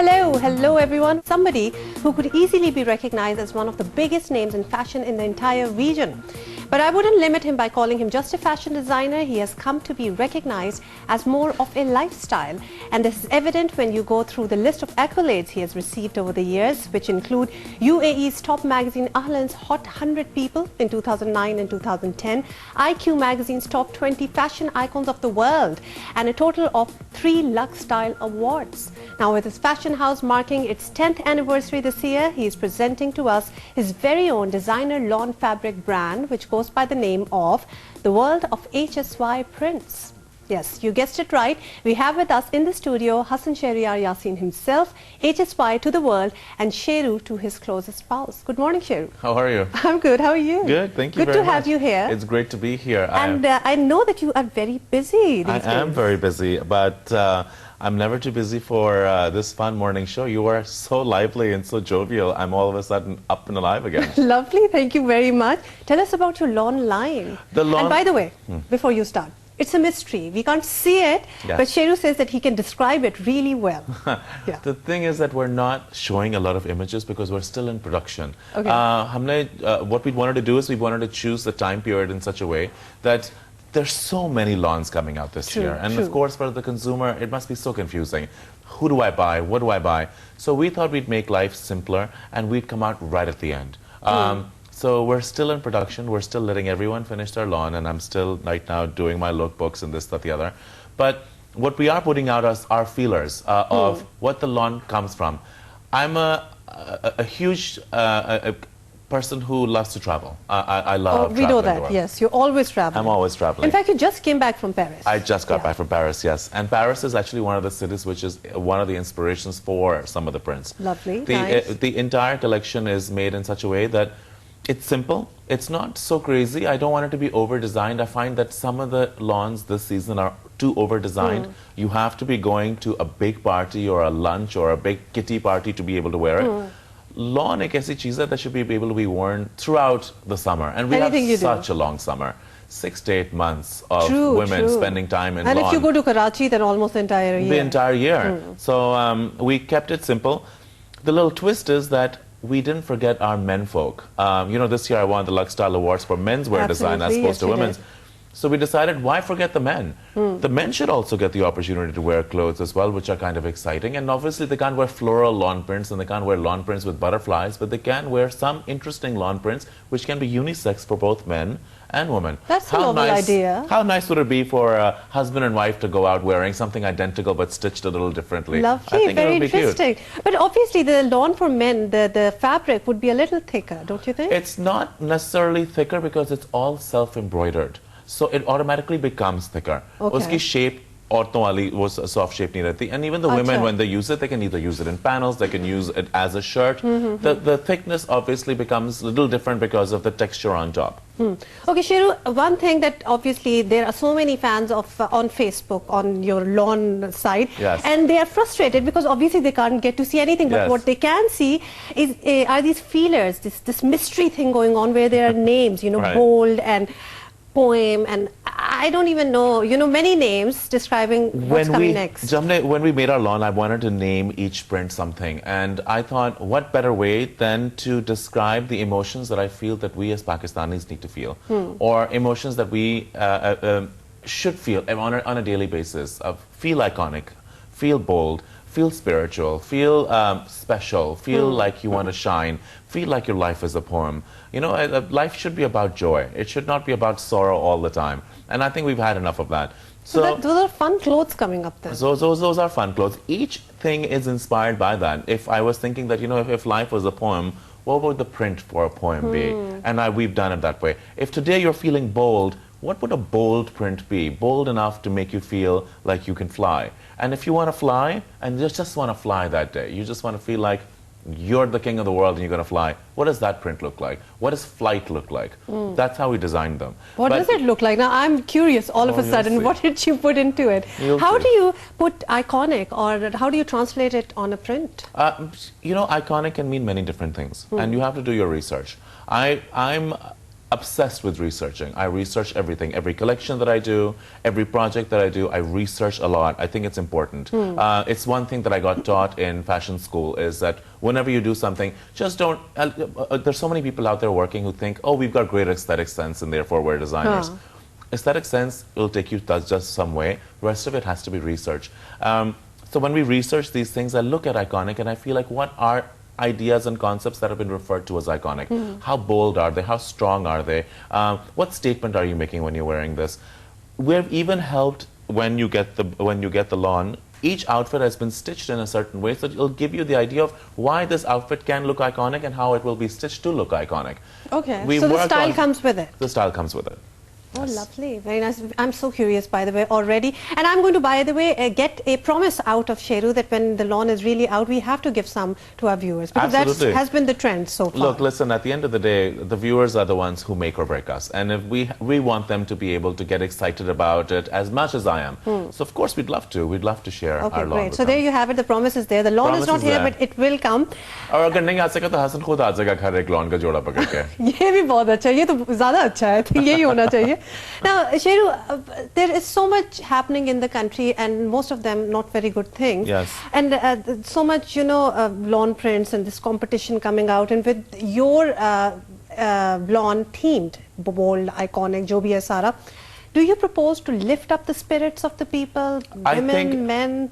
Hello everyone. Somebody who could easily be recognized as one of the biggest names in fashion in the entire region. But I wouldn't limit him by calling him just a fashion designer. He has come to be recognized as more of a lifestyle. And this is evident when you go through the list of accolades he has received over the years, which include UAE's top magazine Ahlan's Hot 100 People in 2009 and 2010, IQ magazine's top 20 fashion icons of the world, and a total of 3 Lux Style Awards. Now, with his fashion house marking its 10th anniversary this year, he is presenting to us his very own designer lawn fabric brand, which goes by the name of the World of HSY Prints. Yes, you guessed it right. We have with us in the studio Hassan Sheheryar Yasin himself, HSY to the world, and Sheru to his closest spouse. Good morning, Sheru. How are you? I'm good. How are you? Good, thank you very much. Good to have you here. It's great to be here. And I know that you are very busy these days. I am very busy, but I'm never too busy for this fun morning show. You are so lively and so jovial. I'm all of a sudden up and alive again. Lovely. Thank you very much. Tell us about your lawn line. The lawn... And by the way, before you start, it's a mystery. We can't see it, yes. But Sheru says that he can describe it really well. Yeah. The thing is that we're not showing a lot of images because we're still in production. Okay. What we wanted to do is we wanted to choose the time period in such a way that there's so many lawns coming out this year. And of course, for the consumer, it must be so confusing. Who do I buy? What do I buy? So we thought we'd make life simpler and we'd come out right at the end. So we're still in production. We're still letting everyone finish their lawn, and I'm still right now doing my lookbooks and this, that, the other. But what we are putting out are feelers of what the lawn comes from. I'm a huge person who loves to travel. I love traveling. We know that, yes. You're always traveling. I'm always traveling. In fact, you just came back from Paris. I just got back from Paris, yes. And Paris is actually one of the cities which is one of the inspirations for some of the prints. Lovely, nice. The entire collection is made in such a way that it's simple. It's not so crazy. I don't want it to be over-designed. I find that some of the lawns this season are too over-designed. You have to be going to a big party or a lunch or a big kitty party to be able to wear it. Lawn ek aisi cheez hai that should be able to be worn throughout the summer. And we have such a long summer. 6 to 8 months of women spending time in lawn. And if you go to Karachi, then almost the entire year. The entire year. So we kept it simple. The little twist is that we didn't forget our men folk. You know, this year I won the Lux Style Awards for menswear design as opposed to women's. So we decided, why forget the men? The men should also get the opportunity to wear clothes as well, which are kind of exciting. And obviously they can't wear floral lawn prints and they can't wear lawn prints with butterflies, but they can wear some interesting lawn prints which can be unisex for both men and women. That's a novel idea. How nice would it be for a husband and wife to go out wearing something identical but stitched a little differently? Lovely, I think very it would be interesting. Cute. But obviously the lawn for men, the fabric would be a little thicker, don't you think? It's not necessarily thicker because it's all self-embroidered. So it automatically becomes thicker. Uski shape औरतों वाली वो soft shape नहीं रहती. And even the women, when they use it, they can either use it in panels, they can use it as a shirt. The thickness obviously becomes a little different because of the texture on top. Okay, Sheru, one thing that obviously there are so many fans of on Facebook, on your lawn site, and they are frustrated because obviously they can't get to see anything, but what they can see is are these feelers, this mystery thing going on where there are names, you know, bold and poem, and I don't even know, you know, many names describing what's coming next. When we made our lawn, I wanted to name each print something, and I thought, what better way than to describe the emotions that I feel that we as Pakistanis need to feel, or emotions that we should feel on a daily basis. Feel iconic, feel bold, feel spiritual, feel special, feel like you want to shine, feel like your life is a poem. You know, life should be about joy. It should not be about sorrow all the time. And I think we've had enough of that. So those are fun clothes coming up then. So those are fun clothes. Each thing is inspired by that. If I was thinking that, you know, if life was a poem, what would the print for a poem be? And we've done it that way. If today you're feeling bold, what would a bold print be? Bold enough to make you feel like you can fly. And if you want to fly, and you just want to fly that day, you just want to feel like you're the king of the world and you're going to fly, what does that print look like? What does flight look like? That's how we designed them. What does it look like? Now I'm curious all of a sudden, what did you put into it? How do you put iconic, or how do you translate it on a print? You know, iconic can mean many different things, and you have to do your research. I'm obsessed with researching. I research everything. Every collection that I do, every project that I do, I research a lot. I think it's important. It's one thing that I got taught in fashion school is that whenever you do something, just don't... there's so many people out there working who think, oh, we've got great aesthetic sense and therefore we're designers. Aesthetic sense will take you just some way. The rest of it has to be research. So when we research these things, I look at iconic and I feel like what are ideas and concepts that have been referred to as iconic. How bold are they? How strong are they? What statement are you making when you're wearing this? We've even helped when you get the lawn. Each outfit has been stitched in a certain way, so it'll give you the idea of why this outfit can look iconic and how it will be stitched to look iconic. Okay, so the style comes with it. The style comes with it. Oh, lovely. Very nice. I'm so curious, by the way, already. And I'm going to, by the way, get a promise out of Sheru that when the lawn is really out, we have to give some to our viewers. Because that has been the trend so far. Look, listen, at the end of the day, the viewers are the ones who make or break us. And if we want them to be able to get excited about it as much as I am. So, of course, we'd love to. We'd love to share our lawn great. with So, them. there you have it. The promise is there. The lawn is not here, but it will come. और अगर नहीं आ सका तो हसन खुद आ जाएगा घर एक lawn का जोड़ा पकड़ के. ये भी बहुत अच्छा है. ये तो ज़्यादा अच्छा है. यही होना चाहिए. Now, Sheru, there is so much happening in the country and most of them not very good things. Yes. And so much, you know, lawn prints and this competition coming out, and with your lawn themed, bold, iconic, jo bhi hai sara, do you propose to lift up the spirits of the people, women, men?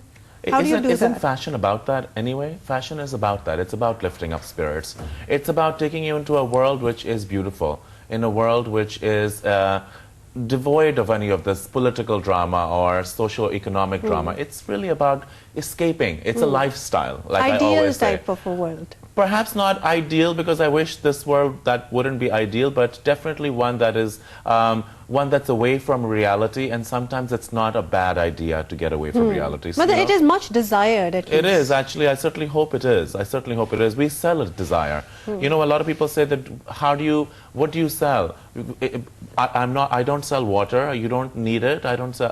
How do you do that? Isn't fashion about that anyway? Fashion is about that. It's about lifting up spirits. It's about taking you into a world which is beautiful, in a world which is devoid of any of this political drama or socio-economic drama. It's really about escaping. It's a lifestyle, like I always say. Ideal type of a world. Perhaps not ideal, because I wish this world that wouldn't be ideal, but definitely one that is one that's away from reality, and sometimes it's not a bad idea to get away from reality. So, but it is much desired, at least. It is, actually. I certainly hope it is. I certainly hope it is. We sell a desire. You know, a lot of people say that, what do you sell? I don't sell water. You don't need it. I don't sell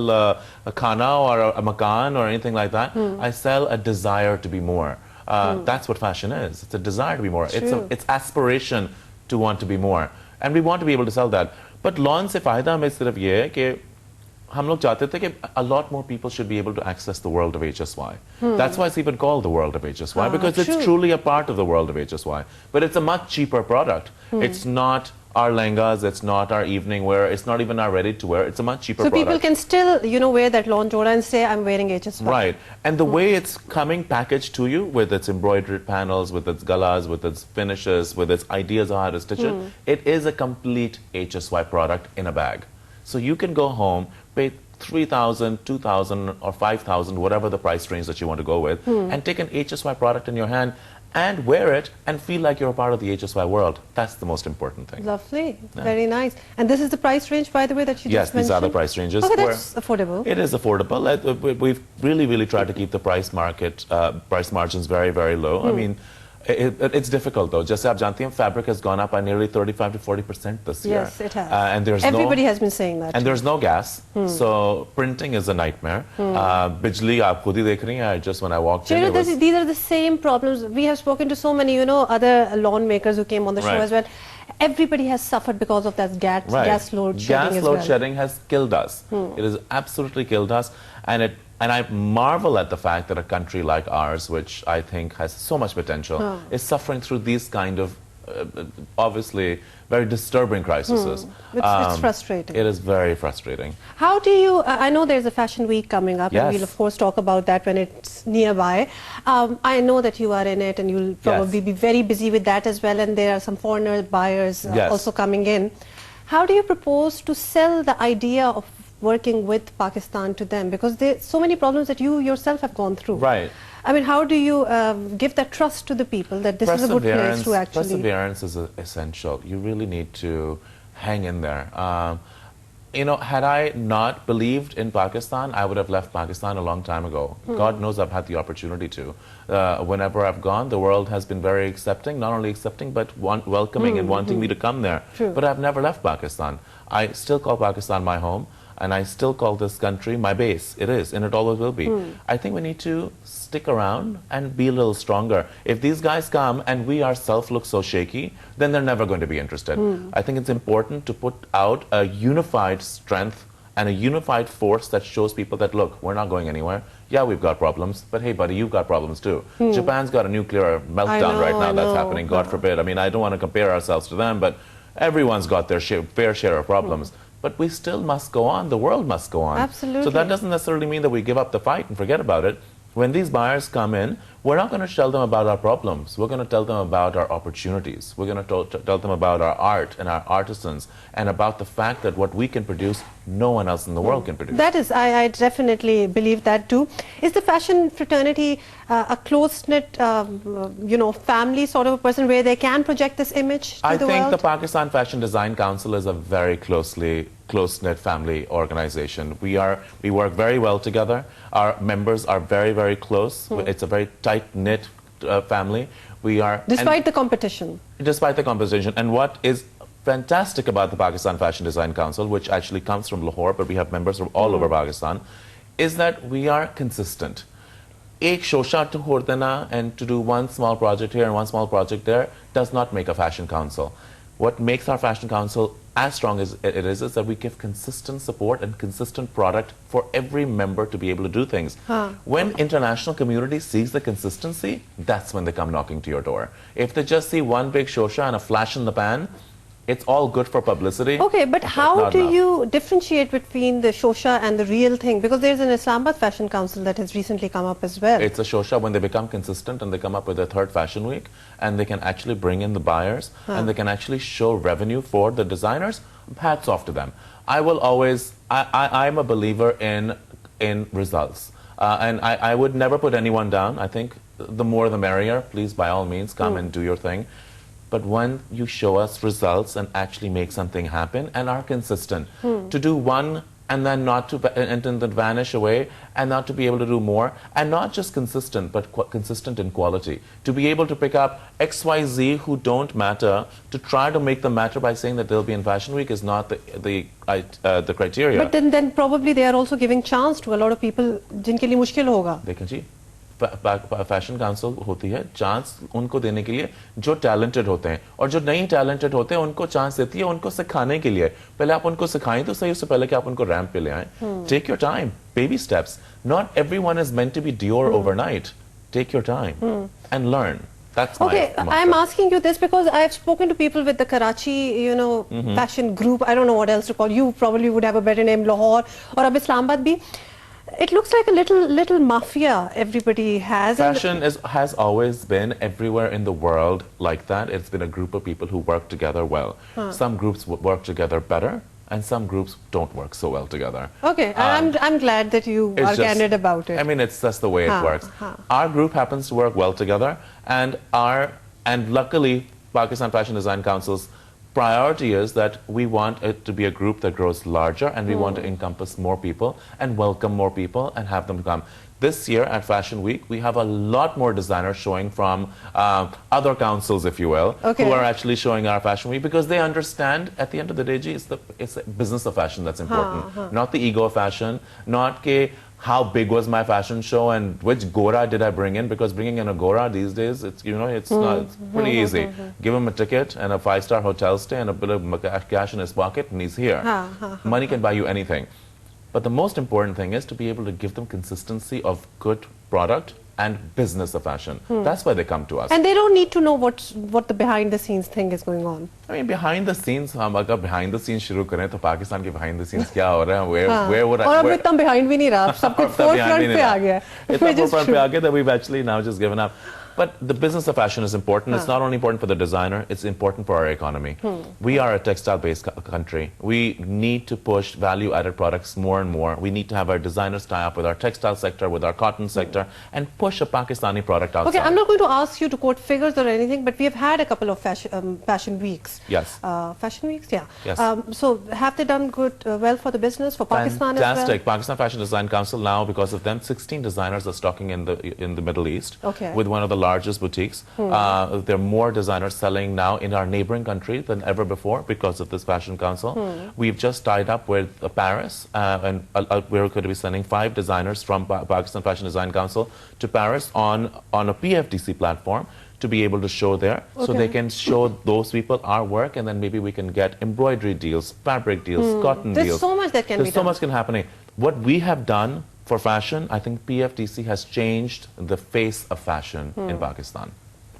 a khana or a makan or anything like that. I sell a desire to be more. That's what fashion is. It's a desire to be more. It's aspiration to want to be more. And we want to be able to sell that. But lawn se fayda hame sirf ye hai कि हम लोग चाहते थे कि a lot more people should be able to access the world of HSY. That's why it's even called the world of HSY, because it's truly a part of the world of HSY. But it's a much cheaper product. It's not our lehengas, it's not our evening wear, it's not even our ready-to-wear. It's a much cheaper product. So people can still, you know, wear that lawn joda and say, I'm wearing HSY. Right. And the way it's coming packaged to you, with its embroidered panels, with its galas, with its finishes, with its ideas on how to stitch it, it is a complete HSY product in a bag. So you can go home, pay 3,000, 2,000 or 5,000, whatever the price range that you want to go with, and take an HSY product in your hand and wear it and feel like you're a part of the HSY world. That's the most important thing. Lovely. Yeah. Very nice. And this is the price range, by the way, that you just mentioned? Yes, these are the price ranges. Okay, that's affordable. It is affordable. We've really tried to keep the price margins very, very low. I mean, it's difficult though. Just as you know, fabric has gone up by nearly 35 to 40% this year. Yes, it has. And everybody has been saying that. And there's no gas, so printing is a nightmare. Bijli, aap khud hi dekh rahi hain. Just when I walked in, these are the same problems. We have spoken to so many, you know, other lawn makers who came on the show as well. Everybody has suffered because of that gas load shedding. Gas load shedding has killed us. It has absolutely killed us, and I marvel at the fact that a country like ours, which I think has so much potential, is suffering through these kind of, obviously, very disturbing crises. It's frustrating. It is very frustrating. How do you, I know there's a fashion week coming up, and we'll of course talk about that when it's nearby. I know that you are in it, and you'll probably be very busy with that as well, and there are some foreigner buyers also coming in. How do you propose to sell the idea of working with Pakistan to them, because there's so many problems that you yourself have gone through. Right. I mean, how do you give that trust to the people that this is a good place to actually... Perseverance is essential. You really need to hang in there. You know, had I not believed in Pakistan, I would have left Pakistan a long time ago. God knows I've had the opportunity to. Whenever I've gone, the world has been very accepting, not only accepting, but welcoming and wanting me to come there. But I've never left Pakistan. I still call Pakistan my home. and I still call this country my base. It is, and it always will be. I think we need to stick around and be a little stronger. If these guys come and we ourselves look so shaky, then they're never going to be interested. I think it's important to put out a unified strength and a unified force that shows people that, look, we're not going anywhere. Yeah, we've got problems, but hey, buddy, you've got problems too. Japan's got a nuclear meltdown right now that's happening, God forbid. I mean, I don't want to compare ourselves to them, but everyone's got their fair share of problems. But we still must go on. The world must go on. Absolutely. So that doesn't necessarily mean that we give up the fight and forget about it. When these buyers come in, we're not going to tell them about our problems. We're going to tell them about our opportunities. We're going to tell them about our art and our artisans and about the fact that what we can produce, no one else in the world can produce. That is, I definitely believe that too. Is the fashion fraternity a close-knit, family sort of a person where they can project this image to the world? I think the Pakistan Fashion Design Council is a very close-knit family organization. We work very well together. Our members are very, very close. It's a very tight-knit family. Despite the competition. Despite the competition. And what is fantastic about the Pakistan Fashion Design Council, which actually comes from Lahore, but we have members from all over Pakistan, is that we are consistent. Ek shosha to hordana and to do one small project here and one small project there does not make a fashion council. What makes our fashion council as strong as it is that we give consistent support and consistent product for every member to be able to do things. When international community sees the consistency, that's when they come knocking to your door. If they just see one big shosha and a flash in the pan, it's all good for publicity. Okay, but how do you differentiate between the shosha and the real thing? Because there's an Islamabad Fashion Council that has recently come up as well. It's a shosha when they become consistent and they come up with their third fashion week and they can actually bring in the buyers and they can actually show revenue for the designers. Hats off to them. I will always, I'm a believer in results. And I would never put anyone down. I think the more the merrier. Please, by all means, come and do your thing. But when you show us results and actually make something happen and are consistent, to do one and then not to and then vanish away and not to be able to do more, and not just consistent but consistent in quality, to be able to pick up XYZ who don't matter, to try to make them matter by saying that they'll be in Fashion Week is not the criteria. But then probably they are also giving chance to a lot of people jinke liye mushkil hoga. देखें जी, fashion council होती है chance उनको देने के लिए जो talented होते हैं, और जो नहीं टैलेंटेड होते हैं उनको चांस देती है उनको सिखाने के लिए. पहले आप उनको सिखाएं तो सही, उससे पहले कि आप उनको रैंप पे ले आएं. Take your time, baby steps. Not everyone is meant to be Dior overnight. Take your time and learn. That's okay, I'm asking you this because I've spoken to people with the Karachi, fashion group. I don't know what else to call. You probably would have a better name, Lahore or ab Islamabad bhi. It looks like a little mafia everybody has. Fashion has always been everywhere in the world like that. It's been a group of people who work together well. Some groups work together better, and some groups don't work so well together. Okay, I'm glad that you are candid about it. I mean, that's the way it works. Our group happens to work well together, and luckily, Pakistan Fashion Design Council's priority is that we want it to be a group that grows larger, and we want to encompass more people and welcome more people and have them come. This year at Fashion Week, we have a lot more designers showing from other councils, if you will, who are actually showing our Fashion Week because they understand at the end of the day, it's the business of fashion that's important, not the ego of fashion, not how big was my fashion show and which Gora did I bring in, because bringing in a Gora these days, it's pretty easy. Give him a ticket and a 5-star hotel stay and a bit of cash in his pocket and he's here. Money can buy you anything. But the most important thing is to be able to give them consistency of good product and business of fashion. That's why they come to us. And they don't need to know what the behind the scenes thing is going on. I mean, behind the scenes, हम अगर behind the scenes शुरू करें तो पाकिस्तान के behind the scenes क्या हो रहा है? Where would I? और अब इतना behind भी नहीं रहा, सब कुछ forefront पे आ गया. इतना forefront पे आ गया that we've actually now just given up. But the business of fashion is important. It's not only important for the designer, it's important for our economy. We are a textile-based country. We need to push value-added products more and more. We need to have our designers tie up with our textile sector, with our cotton sector, and push a Pakistani product outside. Okay, I'm not going to ask you to quote figures or anything, but we have had a couple of fashion weeks. Yes. Fashion weeks, yeah. Yes. So have they done good, well for the business, for Pakistan as well? Fantastic. Pakistan Fashion Design Council now, because of them, 16 designers are stocking in the Middle East with one of the largest boutiques. There are more designers selling now in our neighboring country than ever before because of this fashion council. We've just tied up with Paris, and we're going to be sending 5 designers from Pakistan Fashion Design Council to Paris on a PFDC platform to be able to show there, so they can show those people our work, and then maybe we can get embroidery deals, fabric deals, cotton deals. There's so much that can be done. There's so much can happen. What we have done for fashion, I think PFDC has changed the face of fashion in Pakistan.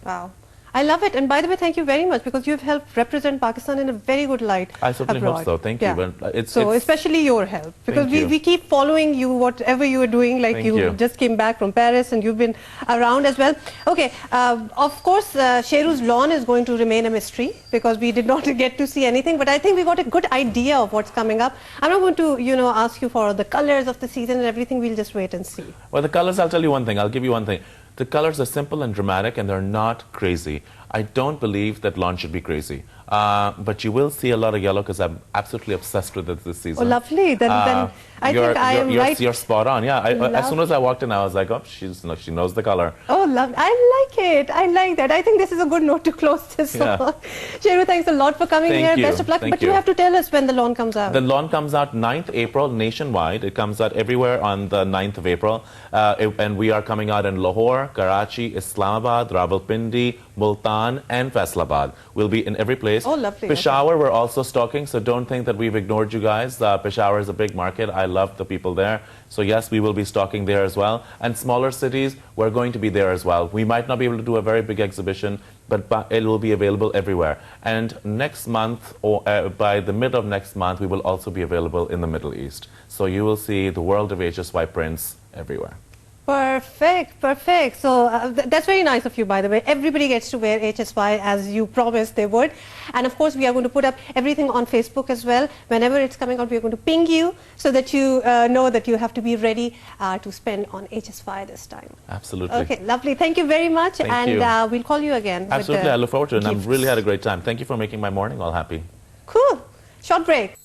Wow. I love it. And by the way, thank you very much, because you've helped represent Pakistan in a very good light. I certainly hope so. Thank you. But especially your help, because we keep following you, whatever you are doing, like you just came back from Paris and you've been around as well. Okay, of course, Sheru's lawn is going to remain a mystery because we did not get to see anything, but I think we got a good idea of what's coming up. I'm not going to, ask you for the colors of the season and everything. We'll just wait and see. Well, the colors, I'll tell you one thing. I'll give you one thing. The colors are simple and dramatic, and they're not crazy. I don't believe that lawn should be crazy. But you will see a lot of yellow because I'm absolutely obsessed with it this season. Oh, lovely. Then I think I am right. You're spot on. Yeah. As soon as I walked in, I was like, oh, she knows the color. Oh, lovely. I like it. I like that. I think this is a good note to close this on. Sheru, thanks a lot for coming here. Best of luck. But you have to tell us when the lawn comes out. The lawn comes out 9th April nationwide. It comes out everywhere on the 9th of April. And we are coming out in Lahore, Karachi, Islamabad, Rawalpindi, Multan, and Faisalabad. We'll be in every place. Oh, lovely. Peshawar, we're also stocking, so don't think that we've ignored you guys. Peshawar is a big market. I love the people there. So yes, we will be stocking there as well. And smaller cities, we're going to be there as well. We might not be able to do a very big exhibition, but it will be available everywhere. And next month, or by the middle of next month, we will also be available in the Middle East. So you will see the world of HSY prints everywhere. Perfect, perfect. So that's very nice of you, by the way. Everybody gets to wear HSY as you promised they would. And of course, we are going to put up everything on Facebook as well. Whenever it's coming out, we are going to ping you so that you know that you have to be ready to spend on HSY this time. Absolutely. Okay, lovely. Thank you very much. Thank you. We'll call you again. Absolutely. I look forward to it. And I've really had a great time. Thank you for making my morning all happy. Cool. Short break.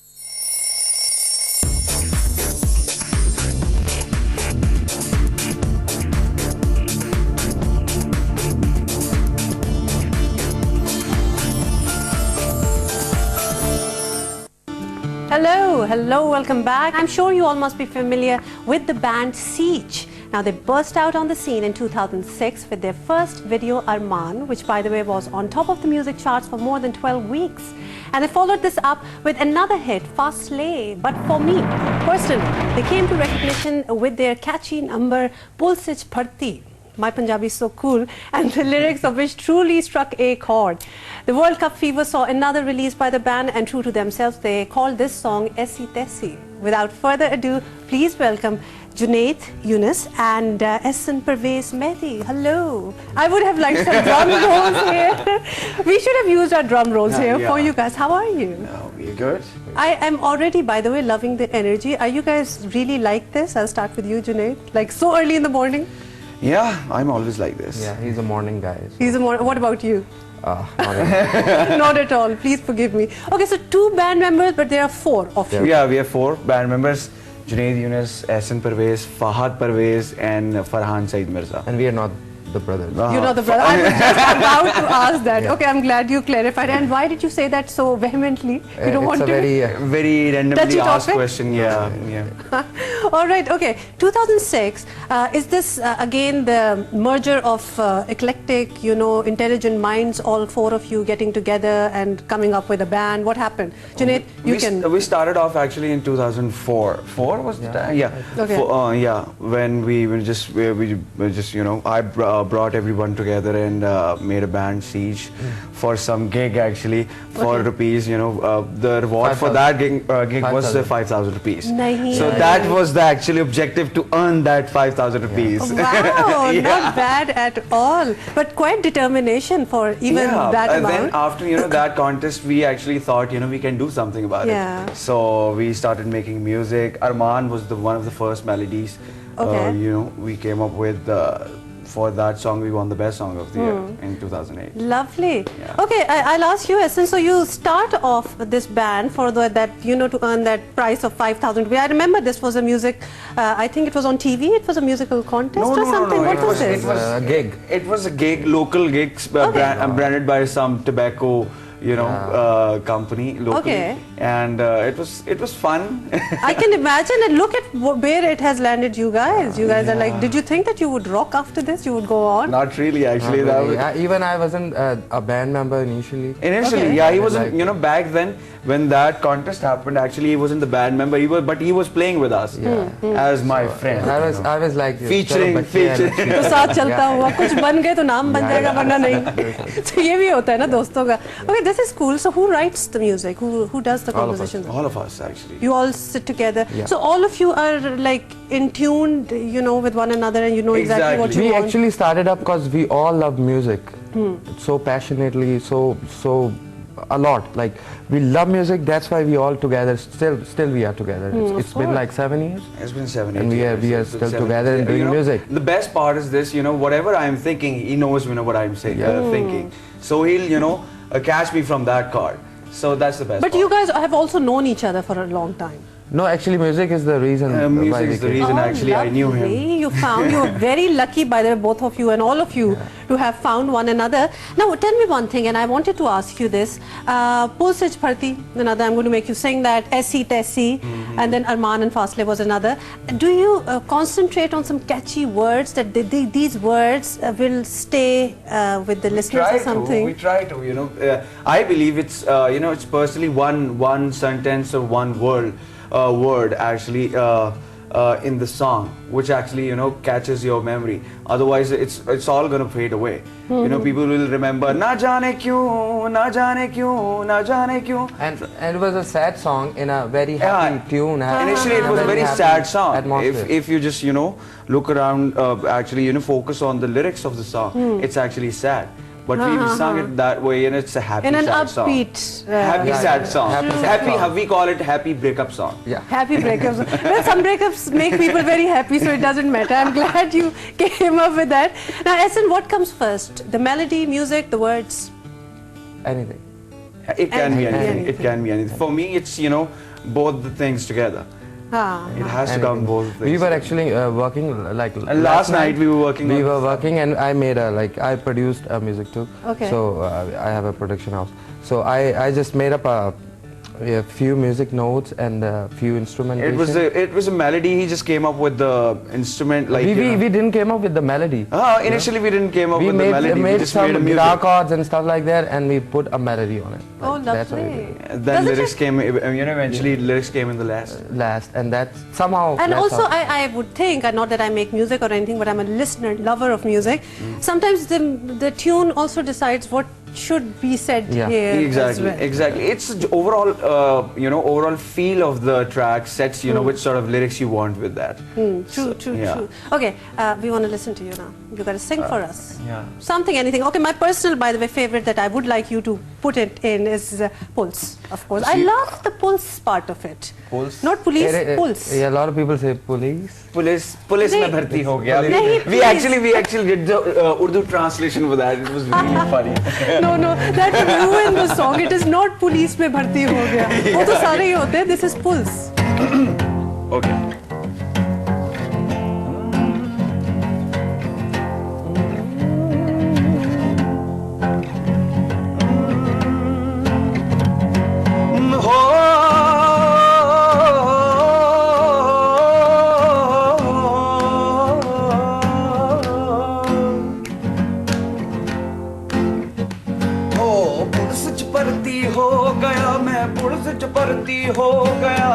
Hello, welcome back. I'm sure you all must be familiar with the band Seige. Now, they burst out on the scene in 2006 with their first video, Arman, which by the way was on top of the music charts for more than 12 weeks. And they followed this up with another hit, Fast Slay. But for me, personally, they came to recognition with their catchy number, Pulsich Bharti. My Punjabi is so cool, and the lyrics of which truly struck a chord. The World Cup fever saw another release by the band, and true to themselves, they called this song Aisi Taisi. Without further ado, please welcome Junaid Yunus and Hassan Pervez Mehdi. Hello. I would have liked some drum rolls here. We should have used our drum rolls here for you guys. How are you? No, we're good. I am already, by the way, loving the energy. Are you guys really like this? I'll start with you, Junaid. Like so early in the morning? Yeah, I'm always like this. Yeah, he's a morning guy. So. He's a morning. What about you? Not at all. Not at all. Please forgive me. Okay, so 2 band members, but there are 4 of you. Yeah, we have 4 band members. Junaid Yunus, Hassan Pervez, Fahad Pervez, and Farhan Saeed Mirza. And we are not the brothers. You're not the brother. I was just about to ask that. Okay, I'm glad you clarified. And why did you say that so vehemently? You don't want to. It's a very randomly asked question. Yeah. All right. Okay. 2006. Is this again the merger of eclectic, intelligent minds? All 4 of you getting together and coming up with a band. What happened, Junaid? We started off actually in 2004. 4 was the time. Yeah. Okay. Yeah. When we were just I brought everyone together and made a band, Seige, for some gig actually, for rupees. The reward for that gig was 5,000 rupees. Nice. So that was the actual objective, to earn that 5,000 rupees. Wow, not bad at all. But quite determination for even that amount. And then after that contest, we actually thought we can do something about it. So we started making music. Arman was one of the first melodies. Okay. We came up with. for that song we won the best song of the year in 2008. Lovely. Yeah. Okay, I'll ask you, Hassan. So you start off this band for that to earn that price of 5,000. I remember this was a music. I think it was on TV. It was a musical contest or something. No. What was this? It was a gig. It was a gig, local gigs, branded by some tobacco, company locally. Okay. And it was fun. I can imagine, and look at where it has landed you guys. You guys are like, did you think that you would rock after this? You would go on? Not really, actually. Not That really. was, Even I wasn't a band member initially. initially, Okay. he wasn't. Back then when that contest happened, actually he wasn't the band member. But he was playing with us as my friend. I was like Featuring. तो साथ चलता हुआ कुछ बन गए तो नाम बन जाएगा वरना नहीं तो ये भी होता है ना दोस्तों का. Okay, this is cool. So who writes the music? Who does the compositions? All of us, actually. You all sit together. Yeah. So all of you are like in tune, with one another, and you know exactly what you We want. actually started up because we all love music so passionately, so a lot. Like we love music. That's why we all together. Still we are together. It's been like 7 years. It's been 7 And years. we are still together and doing music. The best part is this, whatever I'm thinking, he knows, what I'm saying, thinking. So he'll, catch me from that card. So that's the best But part. you guys have also known each other for a long time. No, actually, music is the reason. Music why we is the came. reason actually I knew him. Lovely. You were very lucky, by the way, both of you and all of you, to have found one another. Now, tell me one thing, and I wanted to ask you this. Pulsich Bharti, another, I'm going to make you sing that, Essi Tessi, and then Arman and Fasle was another. Do you concentrate on some catchy words, that these words will stay with the listeners or something? We try to, I believe it's, it's personally one sentence or one word actually in the song, which actually catches your memory. Otherwise, it's all gonna fade away. People will remember "Na jaane kyun, na jaane kyun, na jaane kyun." And it was a sad song in a very happy tune. Initially, it was a very happy sad song. atmosphere. If you just look around, actually focus on the lyrics of the song, it's actually sad. But we sung it that way, and it's a happy, in an sad song. upbeat, Happy, sad song. Happy song. We call it happy breakup song. Yeah. happy breakups. Well, some breakups make people very happy, so it doesn't matter. I'm glad you came up with that. Now, Hassan, what comes first? The melody, music, the words? Anything. It can be anything. Anything. It can be anything. For me, it's both the things together. It has to come both things. We were actually working like And last night we were working. We were working, and I made I produced music too. Okay. So I have a production house. So I just made up a few music notes and a few instrumentation. It was a melody. He just came up with the instrument. Like we didn't came up with the melody. Initially we didn't came up We with the melody. made We just some made a music. guitar chords and stuff like that, and we put a melody on it. Oh, That's what we lovely. did. Then Doesn't lyrics it- came. Eventually lyrics came in the last. Last, and that's somehow. And that's also, how- I would think, not that I make music or anything, but I'm a listener, lover of music. Sometimes the tune also decides what should be said Yeah. here Exactly, as well. exactly. It's the overall, overall feel of the track sets, which sort of lyrics you want with that. True. Okay, we want to listen to you now. You got to sing for us. Yeah. Something, anything. Okay, my personal, by the way, favorite that I would like you to put it in is Pulse, of course. I love the Pulse part of it. Pulse? Not police, Pulse. Yeah, a lot of people say police. Police नहीं, में भर्ती हो गया. नहीं, We actually did the Urdu translation for that. It was really funny. No, that ruined the song. It is not police में भर्ती हो गया. वो तो सारे ही होते हैं. This is Pulse. Okay. भर्ती हो गया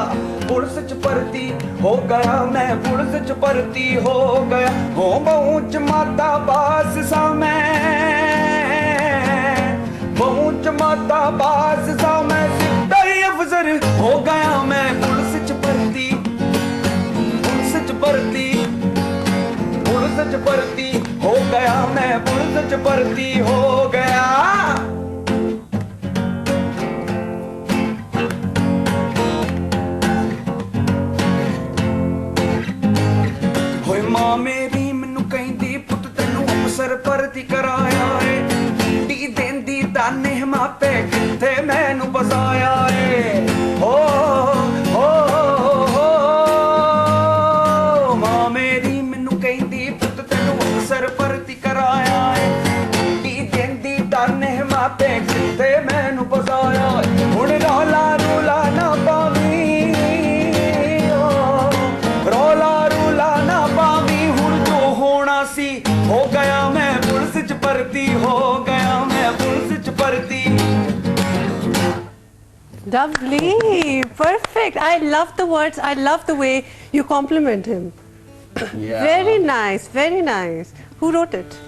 पुलिस च भर्ती हो गया मैं पुलिस च भर्ती हो गया हो बहुच माता बास सा मैं बहुच माता बास सा मैं सिपाही अफसर हो गया मैं पुलिस च भर्ती हो गया मैं पुलिस च भर्ती हो गया ਮਾਂ ਮੇਰੀ ਮੈਨੂੰ ਕਹਿੰਦੀ ਪੁੱਤ ਤੈਨੂੰ परती कराया है डी देंदी ताने मापे किथे मैनू बसाया है हो मां मेरी मैनू कहंदी पुत तेनू अक्सर परती कराया है डी देंदी ताने मापे किथे मैनू बसाया है हुण रौला रूला ना पावी रौला रूला ना पावी हुण जो होना सी हो गया मैं पुलिस च भर्ती हो गया मैं पुलिस च भर्ती Lovely, perfect. I love the words. I love the way you compliment him. Yeah. Very nice, very nice. Who wrote it?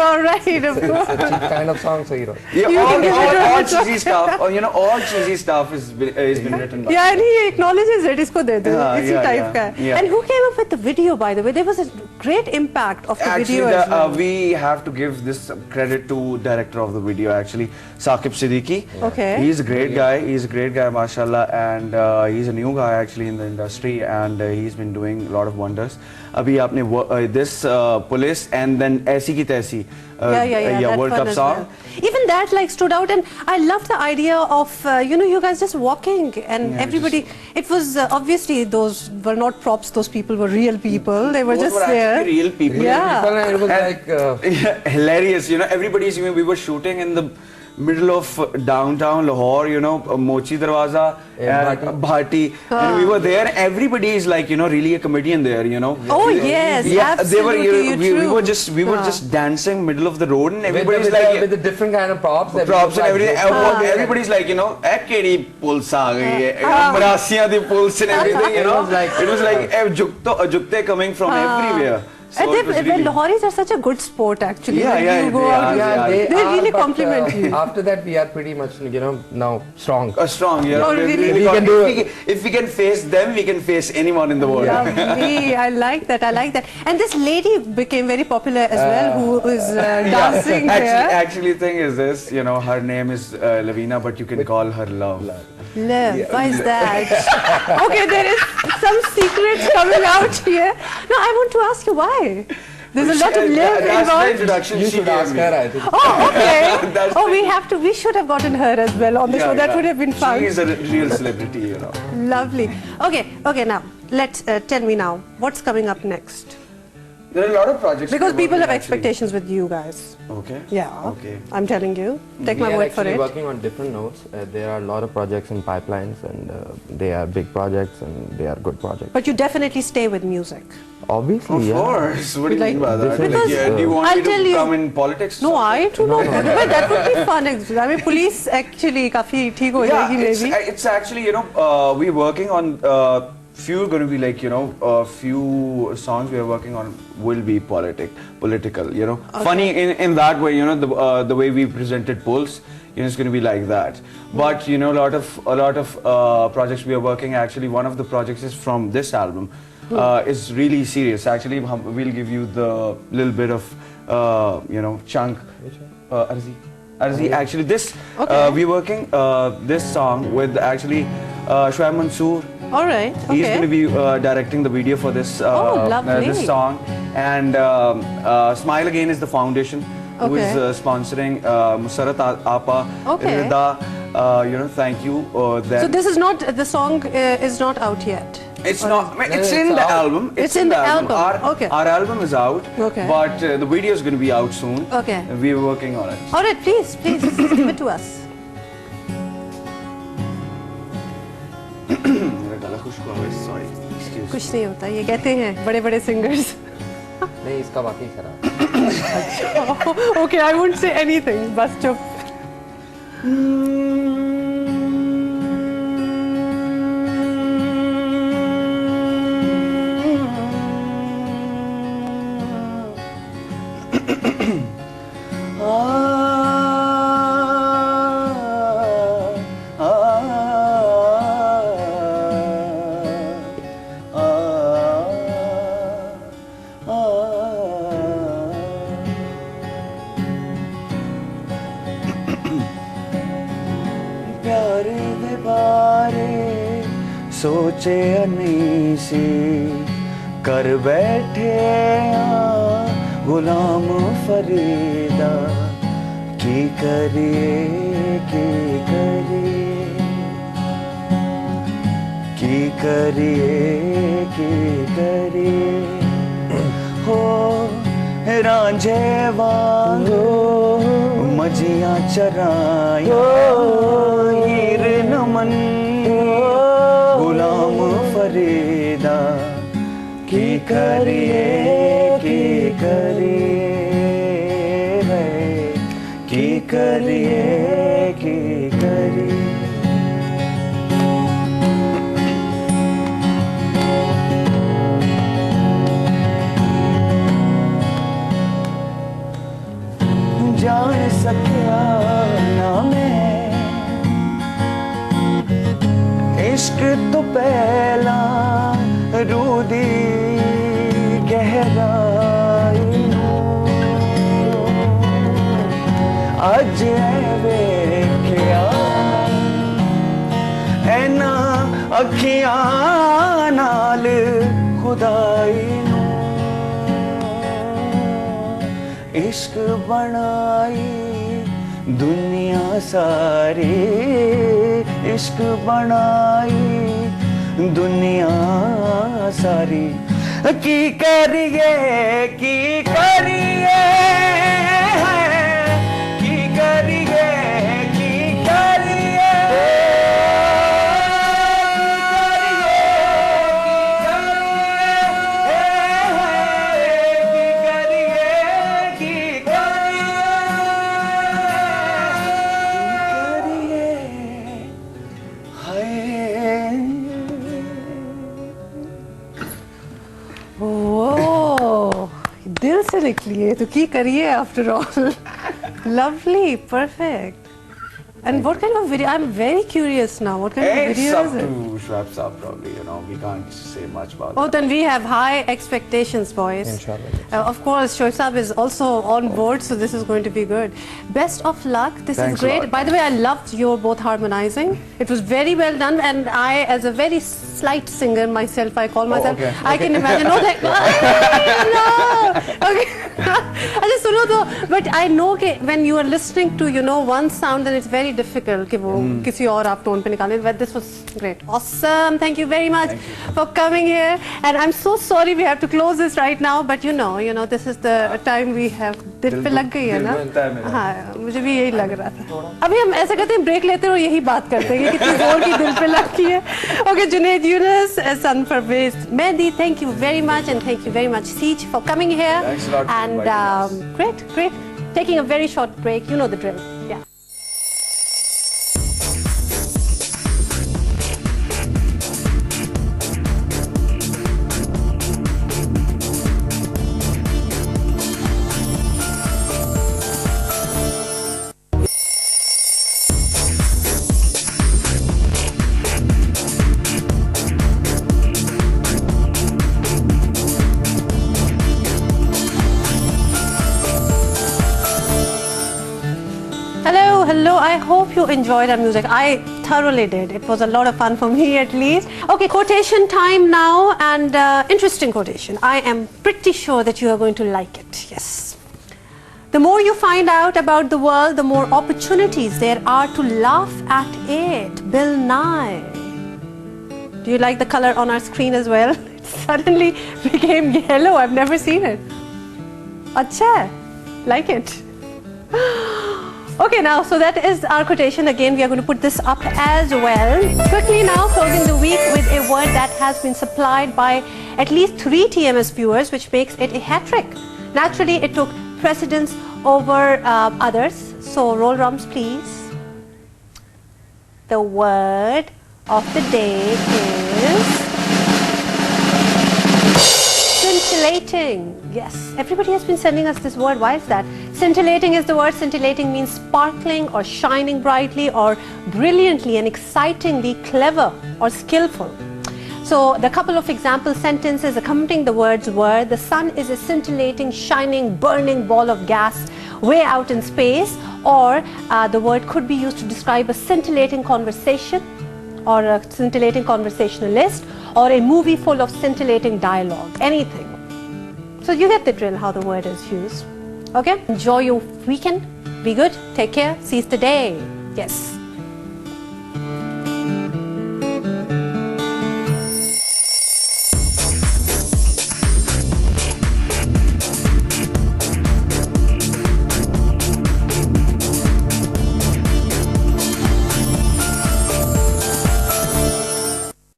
All right, of course. It's a kind of song, so you know. Yeah, You can give it to all him. cheesy stuff, or you know, all cheesy stuff has been written by. Yeah, and he acknowledges it. Isko de do. Yeah, Isi yeah, type yeah, ka hai. yeah. And who came up with the video, by the way? There was a great impact of the Actually, video as well. we have to give this credit to director of the video, actually, Saqib Siddiqui. Okay. He's a great guy. He's a great guy, mashallah, and he's a new guy actually in the industry, and he's been doing a lot of wonders. Abhi aapne this police and then Aisi Ki Taisi. Yeah, that World one Cup as song. well. Even that like stood out, and I loved the idea of you guys just walking and Yeah, everybody. It was obviously those were not props; those people were real people. They were Those just were there. actually real people. Yeah. It was And like hilarious, you know. Everybody's, we were shooting in the middle of downtown Lahore, you know, Mochi Darwaza and Bhati, and we were there. Everybody is like, really a comedian there, you know. Oh yes, Yeah, absolutely. we were just dancing middle of the road, and everybody's with like with the different kind of props props and like everything. Everybody's like, eh kedi pulse aa gayi hai, Marasiyan di pulse and everything, you know. It was like jukte coming from everywhere. So And it was really- Lahoris are such a good sport actually. Yeah, When yeah, you go they out, are, they they really but, compliment you. After that, we are pretty much, now strong. Strong, yeah. Oh, really? We We can got- do if we can face them, we can face anyone in the world. Lovely. I like that. I like that. And this lady became very popular as well, who is dancing here. Actually, thing is this, her name is Lavina, but you can call her Love. Love. Why is that? Okay, there is some secrets coming out here. No, I want to ask you why. There's a lot of love That's the involved. introduction. You she should gave ask me. her, I think. Oh, okay. That's Oh, the- we should have gotten her as well on the show. That would have been fun. She is a real celebrity, Lovely. Okay, now, tell me now, what's coming up next? There are a lot of projects. Because we're people working have actually. expectations with you guys. Okay. Yeah. Okay. I'm telling you. Take We my are word for actually it. working on different notes. There are a lot of projects in pipelines, and they are big projects, and they are good projects. But you definitely stay with music. Obviously, Of yeah. course. What do you Like- mean by that? Because do you want I'll me to tell you- come in politics? No, I do not. But that would be fun. I mean, police actually काफी ठीक हो जाएगी maybe. It's actually, we're working on few going to be like, few songs we are working on will be political, Funny in that way, the way we presented polls, it's going to be like that. But, a lot of projects we are working, actually, one of the projects is from this album. It's really serious. Actually, we'll give you the little bit of, chunk. Arzi, actually, this, we're working this song with actually Shoaib Mansoor. All right. Okay. He's going to be directing the video for this lovely. this song, and Smile Again is the foundation who is sponsoring Musarat Apa. Okay. Rida, thank you. So this is not, the song is not out yet. It's not. It's in the album. It's in the album. Our album is out. Okay. But the video is going to be out soon. Okay. We're working on it. All right, please give it to us. मेरा गला खुश्क हुआ है, sorry. Excuse. कुछ नहीं होता, ये कहते हैं बड़े-बड़े singers. नहीं, इसका वाकई खराब. Okay, I won't say anything. बस चुप. प्यारे दे बारे सोचे नहीं सी कर बैठे गुलाम फरीदा की करिए हो रांझे वांगो मजियां चराया हीर नमन गुलाम फरीदा की करिए जान सकिया ना मैं इश्क तो पहला रूदी गहराई अज वेख्या ऐना अखियां नाल खुदाई इश्क बनाई दुनिया सारी इश्क बनाई दुनिया सारी की करिए दिल से निकली तो की करिए after all lovely perfect and what kind of video I'm very curious now what kind of video is it wraps up probably we can't say much about that. Then we have high expectations boys inshallah of course Shoaib Saab is also on board so this is going to be good best of luck this Thanks is great by the way I loved your both harmonizing it was very well done and I as a very slight singer myself I call myself I can imagine okay अच्छा सुनो तो but I know कि when you are listening to one sound then it's very difficult कि वो किसी और आप tone पे निकालें but this was great awesome thank you very much for coming here and I'm so sorry we have to close this right now but you know this is the time we have दिल पे लग गई है ना हाँ मुझे भी यही लग रहा था अभी हम ऐसा करते हैं ब्रेक लेते हैं और यही बात करते हैं कि कितनी जोर की दिल पे लग गई है okay Junaid Yunus San Parvez Mehdi thank you very much and thank you very much Seige for coming here thanks a lot and great taking a very short break you know the drill yeah Hello, I hope you enjoyed our music. I thoroughly did. It was a lot of fun for me at least. Okay, quotation time now and interesting quotation. I am pretty sure that you are going to like it. Yes. The more you find out about the world, the more opportunities there are to laugh at it. Bill Nye. Do you like the color on our screen as well? It suddenly became yellow. I've never seen it. Acha, like it. Okay, now, so that is our quotation. Again, we are going to put this up as well. Quickly now, closing the week with a word that has been supplied by at least 3 TMS viewers, which makes it a hat-trick. Naturally, it took precedence over others. So, roll drums, please. The word of the day is scintillating. Yes, everybody has been sending us this word. Why is that? Scintillating is the word. Scintillating means sparkling or shining brightly or brilliantly and excitingly clever or skillful. So the couple of example sentences accompanying the words were: the sun is a scintillating, shining, burning ball of gas way out in space, or the word could be used to describe a scintillating conversation or a scintillating conversationalist or a movie full of scintillating dialogue, anything. So you get the drill how the word is used. Okay? Enjoy your weekend. Be good. Take care. Seize the day. Yes.